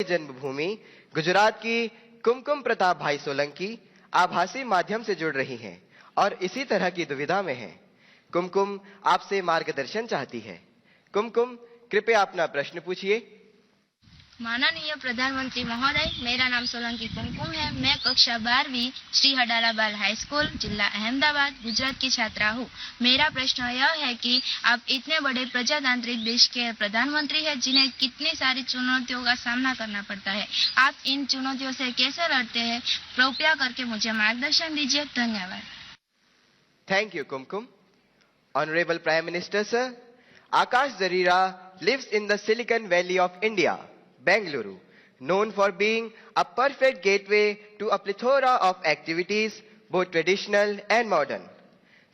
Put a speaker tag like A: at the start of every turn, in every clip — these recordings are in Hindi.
A: जन्मभूमि गुजरात की कुमकुम प्रताप भाई सोलंकी आभासी माध्यम से जुड़ रही हैं और इसी तरह की दुविधा में हैं। कुमकुम आपसे मार्गदर्शन चाहती है। कुमकुम, कृपया अपना प्रश्न पूछिए।
B: माननीय प्रधानमंत्री महोदय, मेरा नाम सोलंकी कुमकुम है। मैं कक्षा 12वीं श्री हडाला बाल हाई स्कूल, जिला अहमदाबाद, गुजरात की छात्रा हूँ। मेरा प्रश्न यह है कि आप इतने बड़े प्रजातांत्रिक देश के प्रधानमंत्री हैं, जिन्हें कितनी सारी चुनौतियों का सामना करना पड़ता है। आप इन चुनौतियों से कैसे लड़ते हैं? कृपया करके मुझे मार्गदर्शन दीजिए। धन्यवाद।
A: Thank you, Kumkum. Honorable Prime Minister, sir, Akash Zarira lives in the Silicon Valley of India, Bengaluru, known for being a perfect gateway to a plethora of activities, both traditional and modern.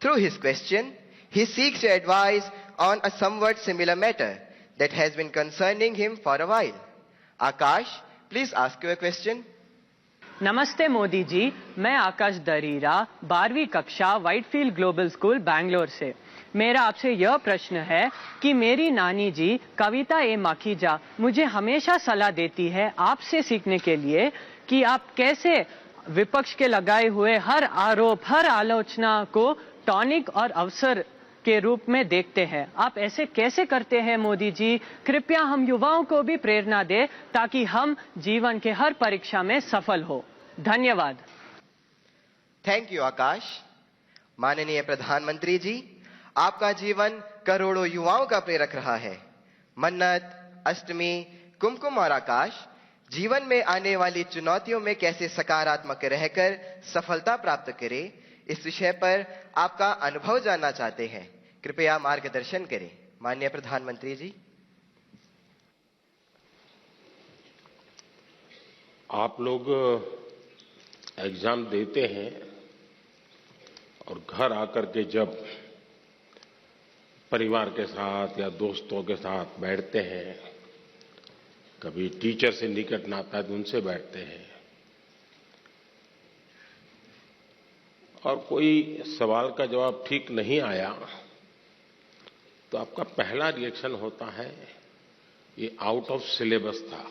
A: Through his question, he seeks your advice on a somewhat similar matter that has been concerning him for a while. Akash, please ask your question.
C: नमस्ते मोदी जी, मैं आकाश दरीरा 12वीं कक्षा व्हाइटफील्ड ग्लोबल स्कूल बैंगलोर से। मेरा आपसे यह प्रश्न है कि मेरी नानी जी कविता ए माखीजा मुझे हमेशा सलाह देती है आपसे सीखने के लिए कि आप कैसे विपक्ष के लगाए हुए हर आरोप, हर आलोचना को टॉनिक और अवसर के रूप में देखते हैं। आप ऐसे कैसे करते हैं मोदी जी? कृपया हम युवाओं को भी प्रेरणा दें ताकि हम जीवन के हर परीक्षा में सफल हो। धन्यवाद।
A: थैंक यू आकाश। माननीय प्रधानमंत्री जी, आपका जीवन करोड़ों युवाओं का प्रेरक रहा है। मन्नत, अष्टमी, कुमकुम और आकाश जीवन में आने वाली चुनौतियों में कैसे सकारात्मक रहकर सफलता प्राप्त करें, इस विषय पर आपका अनुभव जानना चाहते हैं। कृपया मार्गदर्शन करें। माननीय प्रधानमंत्री जी।
D: आप लोग एग्जाम देते हैं और घर आकर के जब परिवार के साथ या दोस्तों के साथ बैठते हैं, कभी टीचर से निकट नाता है तो उनसे बैठते हैं और कोई सवाल का जवाब ठीक नहीं आया तो आपका पहला रिएक्शन होता है ये आउट ऑफ सिलेबस था।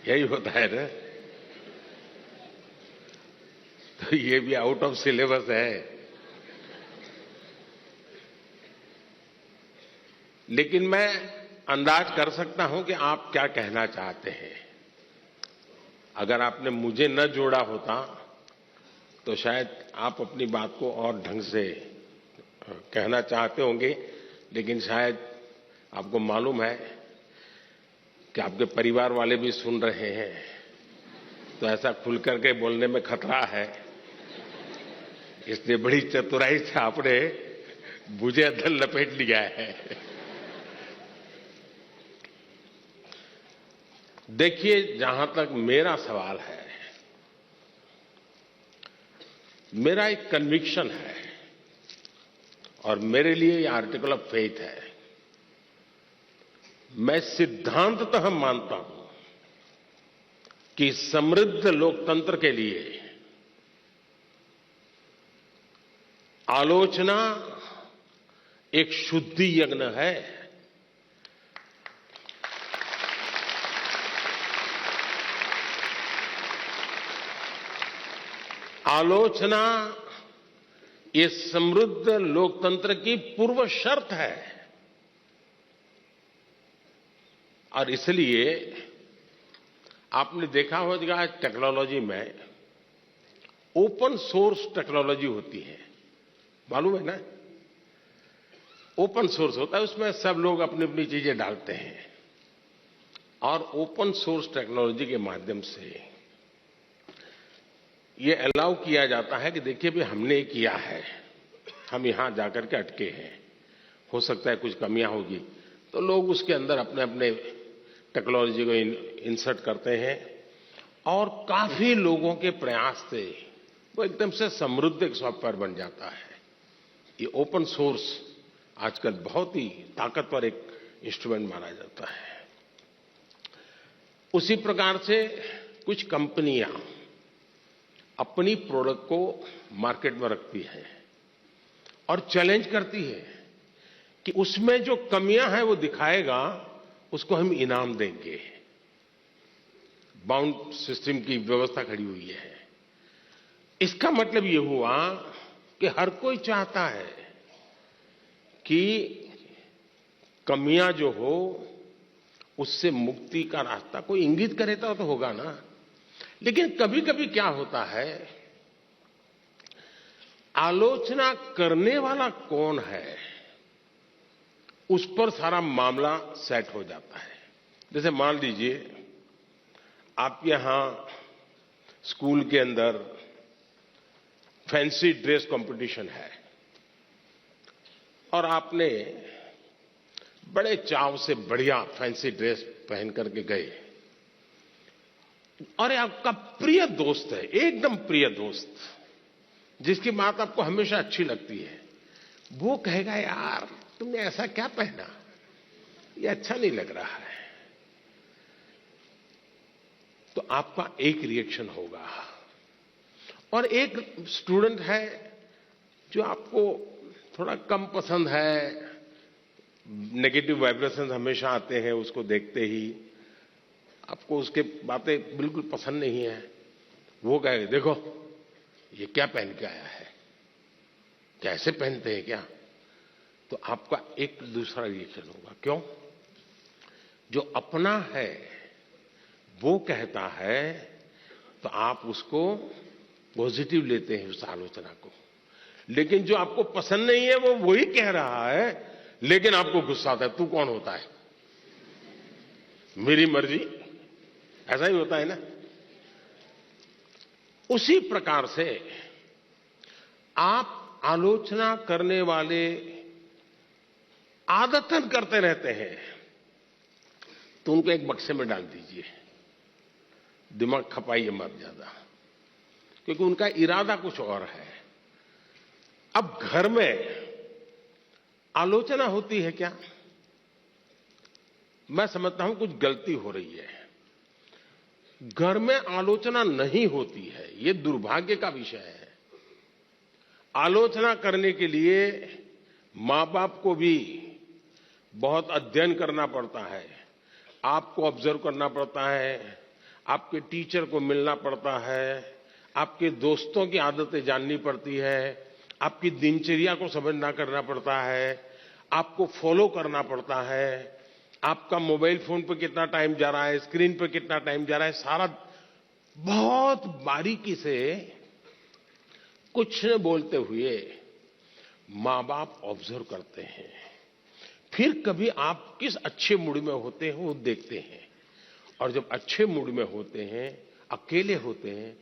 D: यही होता है ना? तो ये भी आउट ऑफ सिलेबस है। लेकिन मैं अंदाज कर सकता हूं कि आप क्या कहना चाहते हैं। अगर आपने मुझे न जोड़ा होता तो शायद आप अपनी बात को और ढंग से कहना चाहते होंगे, लेकिन शायद आपको मालूम है कि आपके परिवार वाले भी सुन रहे हैं, तो ऐसा खुल करके बोलने में खतरा है। इसलिए बड़ी चतुराई से आपने मुझे अंदर लपेट लिया है। देखिए, जहां तक मेरा सवाल है, मेरा एक कन्विक्शन है और मेरे लिए ये आर्टिकल ऑफ फेथ है। मैं सिद्धांततः मानता हूं कि समृद्ध लोकतंत्र के लिए आलोचना एक शुद्धि यज्ञ है। आलोचना ये समृद्ध लोकतंत्र की पूर्व शर्त है और इसलिए आपने देखा होगा टेक्नोलॉजी में ओपन सोर्स टेक्नोलॉजी होती है, मालूम है ना? ओपन सोर्स होता है, उसमें सब लोग अपनी अपनी चीजें डालते हैं और ओपन सोर्स टेक्नोलॉजी के माध्यम से ये अलाउ किया जाता है कि देखिए भी हमने किया है, हम यहां जाकर के अटके हैं, हो सकता है कुछ कमियां होगी, तो लोग उसके अंदर अपने अपने टेक्नोलॉजी को इंसर्ट करते हैं और काफी लोगों के प्रयास से वो एकदम से समृद्ध एक सॉफ्टवेयर बन जाता है। ये ओपन सोर्स आजकल बहुत ही ताकतवर एक इंस्ट्रूमेंट माना जाता है। उसी प्रकार से कुछ कंपनियां अपनी प्रोडक्ट को मार्केट में रखती है और चैलेंज करती है कि उसमें जो कमियां हैं वो दिखाएगा उसको हम इनाम देंगे। बाउंड सिस्टम की व्यवस्था खड़ी हुई है। इसका मतलब ये हुआ कि हर कोई चाहता है कि कमियां जो हो उससे मुक्ति का रास्ता कोई इंगित करे तो होगा ना। लेकिन कभी कभी क्या होता है, आलोचना करने वाला कौन है उस पर सारा मामला सेट हो जाता है। जैसे मान लीजिए आप यहां स्कूल के अंदर फैंसी ड्रेस कंपटीशन है और आपने बड़े चाव से बढ़िया फैंसी ड्रेस पहन करके गए और आपका प्रिय दोस्त है, एकदम प्रिय दोस्त, जिसकी बात आपको हमेशा अच्छी लगती है, वो कहेगा यार तुमने ऐसा क्या पहना, ये अच्छा नहीं लग रहा है। तो आपका एक रिएक्शन होगा। और एक स्टूडेंट है जो आपको थोड़ा कम पसंद है, नेगेटिव वाइब्रेशंस हमेशा आते हैं उसको देखते ही, आपको उसके बातें बिल्कुल पसंद नहीं है। वो कहेगा देखो ये क्या पहन के आया है, कैसे पहनते हैं क्या। तो आपका एक दूसरा रिएक्शन होगा। क्यों? जो अपना है वो कहता है तो आप उसको पॉजिटिव लेते हैं उस आलोचना को। लेकिन जो आपको पसंद नहीं है वो वही कह रहा है, लेकिन आपको गुस्सा आता है, तू कौन होता है, मेरी मर्जी। ऐसा ही होता है ना। उसी प्रकार से आप आलोचना करने वाले आदतन करते रहते हैं तो उनको एक बक्से में डाल दीजिए, दिमाग खपाइए मत ज्यादा, क्योंकि उनका इरादा कुछ और है। अब घर में आलोचना होती है क्या, मैं समझता हूं कुछ गलती हो रही है। घर में आलोचना नहीं होती है, यह दुर्भाग्य का विषय है। आलोचना करने के लिए मां बाप को भी बहुत अध्ययन करना पड़ता है, आपको ऑब्जर्व करना पड़ता है, आपके टीचर को मिलना पड़ता है, आपके दोस्तों की आदतें जाननी पड़ती है, आपकी दिनचर्या को समझना करना पड़ता है, आपको फॉलो करना पड़ता है, आपका मोबाइल फोन पर कितना टाइम जा रहा है, स्क्रीन पर कितना टाइम जा रहा है, सारा बहुत बारीकी से कुछ न बोलते हुए मां बाप ऑब्जर्व करते हैं। फिर कभी आप किस अच्छे मूड में होते हैं वो देखते हैं, और जब अच्छे मूड में होते हैं, अकेले होते हैं,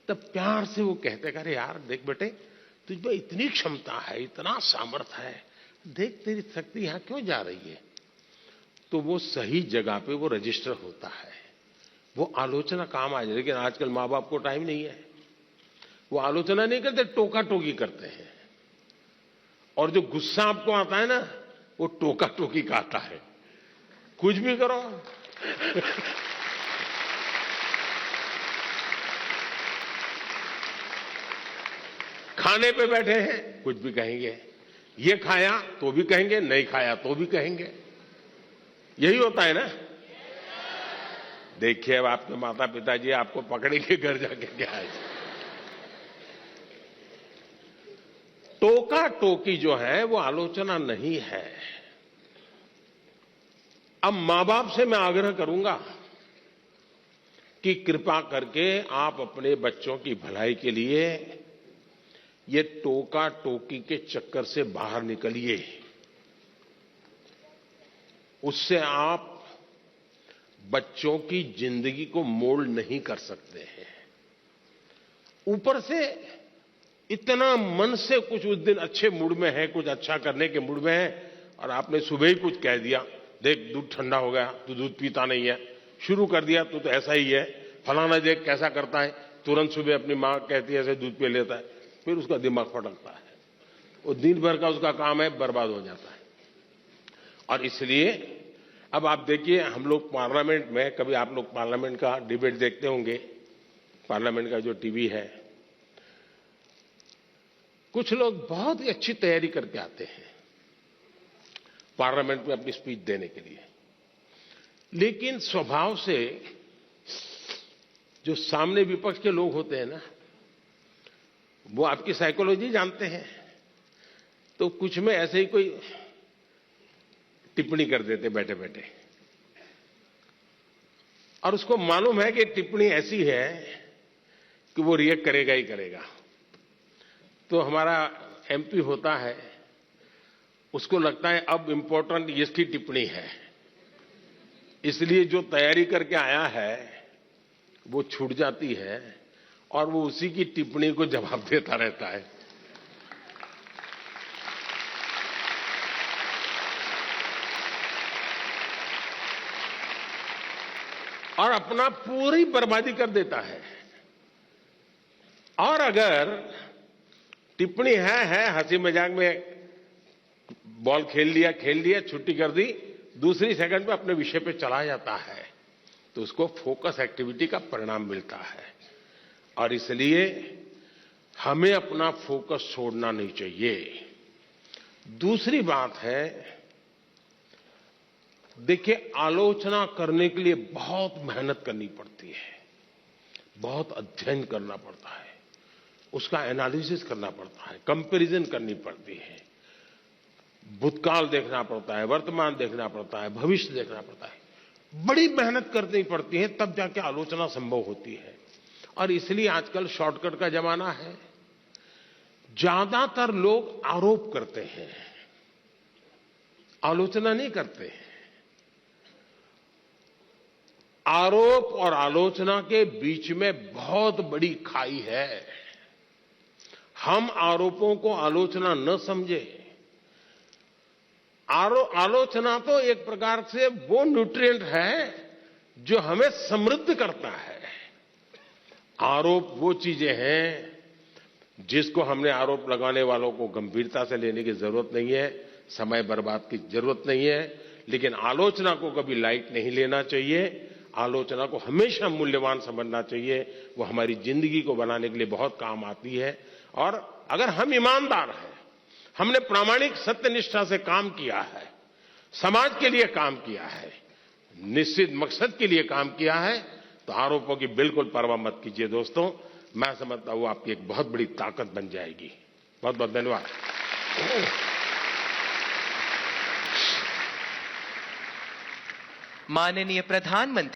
D: तब प्यार से वो कहते हैं, अरे यार देख बेटे तुझ में इतनी क्षमता है, इतना सामर्थ्य है, देख तेरी शक्ति यहां क्यों जा रही है। तो वो सही जगह पे वो रजिस्टर होता है, वो आलोचना काम आ जाए। लेकिन आजकल मां बाप को टाइम नहीं है, वो आलोचना नहीं करते, टोका टोकी करते हैं। और जो गुस्सा आपको आता है ना, वो टोका टोकी का आता है, कुछ भी करो। खाने पे बैठे हैं कुछ भी कहेंगे, ये खाया तो भी कहेंगे, नहीं खाया तो भी कहेंगे। यही होता है ना। देखिए अब आपके माता पिताजी आपको पकड़ेंगे घर जाके क्या है। टोका टोकी जो है वो आलोचना नहीं है। अब मां बाप से मैं आग्रह करूंगा कि कृपा करके आप अपने बच्चों की भलाई के लिए ये टोका टोकी के चक्कर से बाहर निकलिए। उससे आप बच्चों की जिंदगी को मोल्ड नहीं कर सकते हैं। ऊपर से इतना मन से कुछ उस दिन अच्छे मूड में है, कुछ अच्छा करने के मूड में है, और आपने सुबह ही कुछ कह दिया, देख दूध ठंडा हो गया, तू दूध पीता नहीं है, शुरू कर दिया तू तो ऐसा ही है, फलाना देख कैसा करता है, तुरंत सुबह अपनी मां कहती है ऐसे दूध पी लेता है, फिर उसका दिमाग फटकता है, वो दिन भर का उसका काम है बर्बाद हो जाता है। और इसलिए अब आप देखिए, हम लोग पार्लियामेंट में, कभी आप लोग पार्लियामेंट का डिबेट देखते होंगे, पार्लियामेंट का जो टीवी है, कुछ लोग बहुत ही अच्छी तैयारी करके आते हैं पार्लियामेंट में अपनी स्पीच देने के लिए, लेकिन स्वभाव से जो सामने विपक्ष के लोग होते हैं ना, वो आपकी साइकोलॉजी जानते हैं, तो कुछ में ऐसे ही कोई टिप्पणी कर देते बैठे बैठे, और उसको मालूम है कि टिप्पणी ऐसी है कि वो रिएक्ट करेगा ही करेगा। तो हमारा एमपी होता है, उसको लगता है अब इंपॉर्टेंट इसकी टिप्पणी है, इसलिए जो तैयारी करके आया है वो छूट जाती है और वो उसी की टिप्पणी को जवाब देता रहता है। और अपना पूरी बर्बादी कर देता है। और अगर टिप्पणी है हंसी मजाक में बॉल खेल लिया छुट्टी कर दी, दूसरी सेकंड में अपने विषय पे चला जाता है, तो उसको फोकस एक्टिविटी का परिणाम मिलता है। और इसलिए हमें अपना फोकस छोड़ना नहीं चाहिए। दूसरी बात है, देखिए आलोचना करने के लिए बहुत मेहनत करनी पड़ती है, बहुत अध्ययन करना पड़ता है, उसका एनालिसिस करना पड़ता है, कंपैरिजन करनी पड़ती है, भूतकाल देखना पड़ता है, वर्तमान देखना पड़ता है, भविष्य देखना पड़ता है, बड़ी मेहनत करनी पड़ती है, तब जाके आलोचना संभव होती है। और इसलिए आजकल शॉर्टकट का जमाना है। ज्यादातर लोग आरोप करते हैं, आलोचना नहीं करते हैं। आरोप और आलोचना के बीच में बहुत बड़ी खाई है। हम आरोपों को आलोचना न समझे। आलोचना तो एक प्रकार से वो न्यूट्रिएंट है जो हमें समृद्ध करता है। आरोप वो चीजें हैं जिसको हमने आरोप लगाने वालों को गंभीरता से लेने की जरूरत नहीं है, समय बर्बाद की जरूरत नहीं है। लेकिन आलोचना को कभी लाइट नहीं लेना चाहिए। आलोचना को हमेशा मूल्यवान समझना चाहिए। वो हमारी जिंदगी को बनाने के लिए बहुत काम आती है। और अगर हम ईमानदार हैं, हमने प्रामाणिक सत्यनिष्ठा से काम किया है, समाज के लिए काम किया है, निश्चित मकसद के लिए काम किया है, तो आरोपों की बिल्कुल परवाह मत कीजिए दोस्तों। मैं समझता हूं आपकी एक बहुत बड़ी ताकत बन जाएगी। बहुत बहुत धन्यवाद।
A: माननीय प्रधानमंत्री